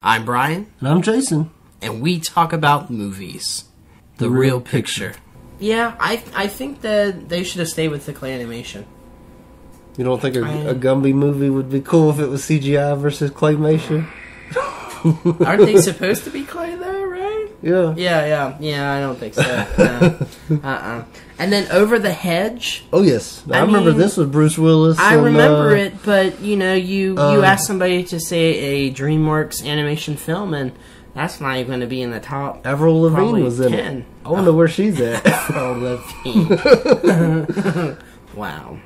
I'm Brian. And I'm Jason. And we talk about movies. The real picture. Yeah, I think that they should have stayed with the clay animation. You don't think a Gumby movie would be cool if it was CGI versus claymation? Aren't they supposed to be clay though, right? Yeah. Yeah, I don't think so. No. And then Over the Hedge. Oh, yes. I remember this was Bruce Willis. I remember it, but, you ask somebody to say a DreamWorks animation film, and that's not even going to be in the top. Avril Lavigne was in 10. it. I wonder where she's at. Avril Lavigne. Wow.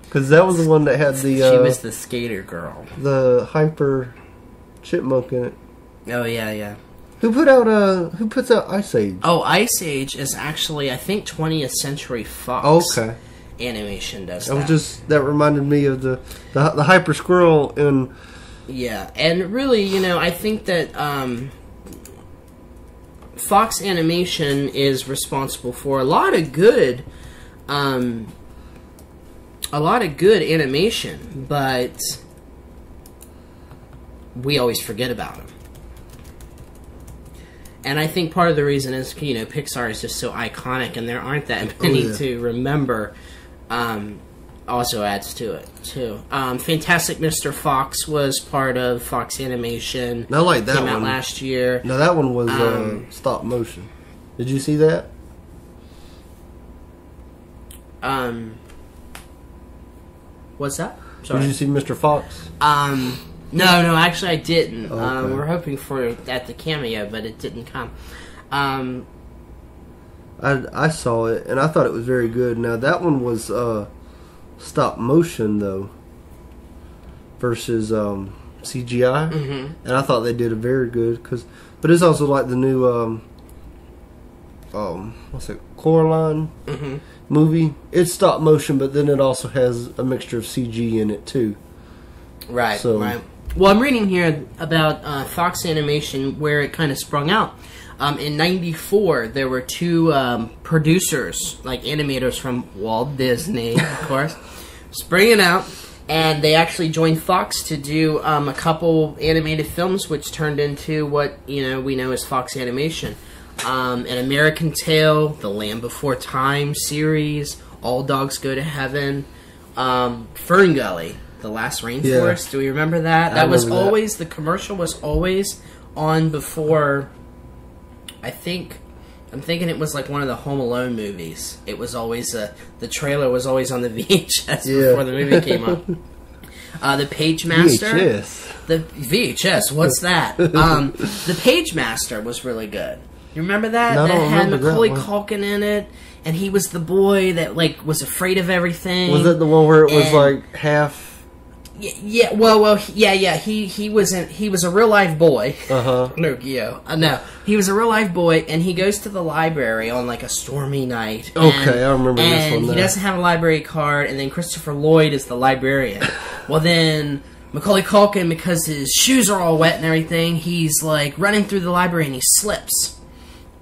Because that was the one that had the... she was the skater girl. The hyper chipmunk in it. Oh, yeah. Who puts out Ice Age? Oh, Ice Age is actually, I think, 20th Century Fox. Okay. Animation does that. That reminded me of the hyper squirrel in... Yeah, and really, I think that Fox Animation is responsible for a lot of good animation, but we always forget about them. And I think part of the reason is, Pixar is just so iconic, and there aren't that many to remember. Also adds to it, too. Fantastic Mr. Fox was part of Fox Animation. I like that one. Came out last year. No, that one was stop motion. Did you see that? What's that? Sorry. Did you see Mr. Fox? No, actually I didn't. Okay. We're hoping for it at the cameo, but it didn't come. I saw it, and I thought it was very good. Now, that one was stop motion, though, versus CGI. Mm-hmm. And I thought they did a very good, but it's also like the new, Coraline movie. It's stop motion, but then it also has a mixture of CG in it, too. Right. Well, I'm reading here about Fox Animation, where it kind of sprung out. In '94, there were two producers, like animators from Walt Disney, of course, springing out, and they actually joined Fox to do a couple animated films, which turned into what we know as Fox Animation. An American Tail, The Land Before Time series, All Dogs Go to Heaven, Fern Gully, The Last Rainforest. Yeah. Do we remember that? That was always, the commercial was always on before, I'm thinking it was like one of the Home Alone movies. It was always, the trailer was always on the VHS before the movie came up. The Page Master. VHS. The VHS, what's that? The Page Master was really good. You remember that? No, that had Macaulay Culkin in it, and he was the boy that was afraid of everything. Was that the one where it was half? Yeah. Well. Yeah. He was a real life boy. Pinocchio. No, he was a real life boy, and he goes to the library on a stormy night. Okay, I remember this one. And he doesn't have a library card, and then Christopher Lloyd is the librarian. Well, then Macaulay Culkin, because his shoes are all wet and everything, he's running through the library and he slips.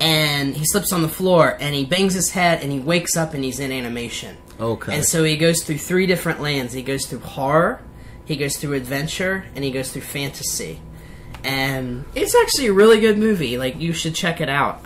And he slips on the floor, and he bangs his head, and he wakes up, and he's in animation. Okay. And so he goes through 3 different lands. He goes through horror, he goes through adventure, and he goes through fantasy. And it's actually a really good movie. You should check it out.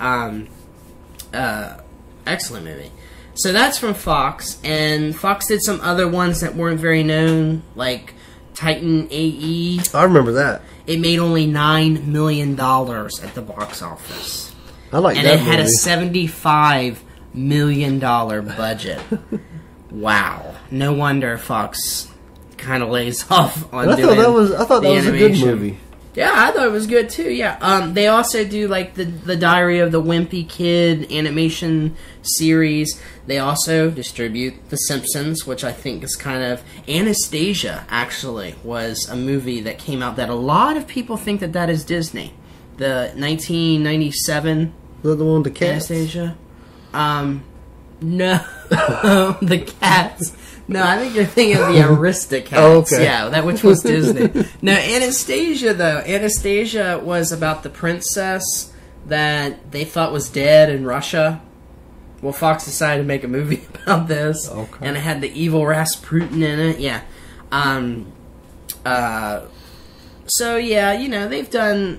Excellent movie. So that's from Fox, and Fox did some other ones that weren't very known, like Titan AE. I remember that. It made only $9 million at the box office. I like that movie. And it had a $75 million budget. Wow. No wonder Fox kind of lays off on doing I thought that was a good movie. Yeah, I thought it was good too, yeah. They also do the Diary of the Wimpy Kid animation series. They also distribute The Simpsons, which I think is kind of... Anastasia, actually, was a movie that came out that a lot of people think that is Disney. The 1997... The one with the cats? Anastasia? No. The cats. No, I think you're thinking of the Aristocats. Oh, okay. Yeah, which was Disney. No, Anastasia, though. Anastasia was about the princess that they thought was dead in Russia. Well, Fox decided to make a movie about this. Okay. And it had the evil Rasputin in it. Yeah. So yeah, they've done.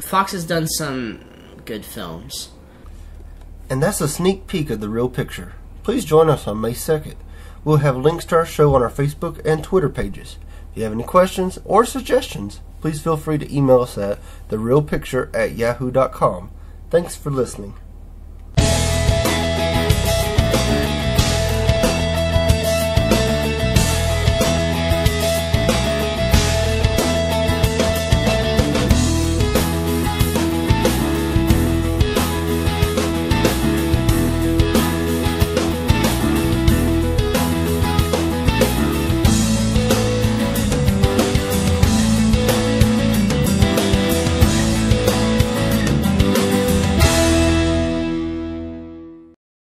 Fox has done some good films. And that's a sneak peek of The Real Picture. Please join us on May 2nd. We'll have links to our show on our Facebook and Twitter pages. If you have any questions or suggestions, please feel free to email us at therealpicture@yahoo.com. Thanks for listening.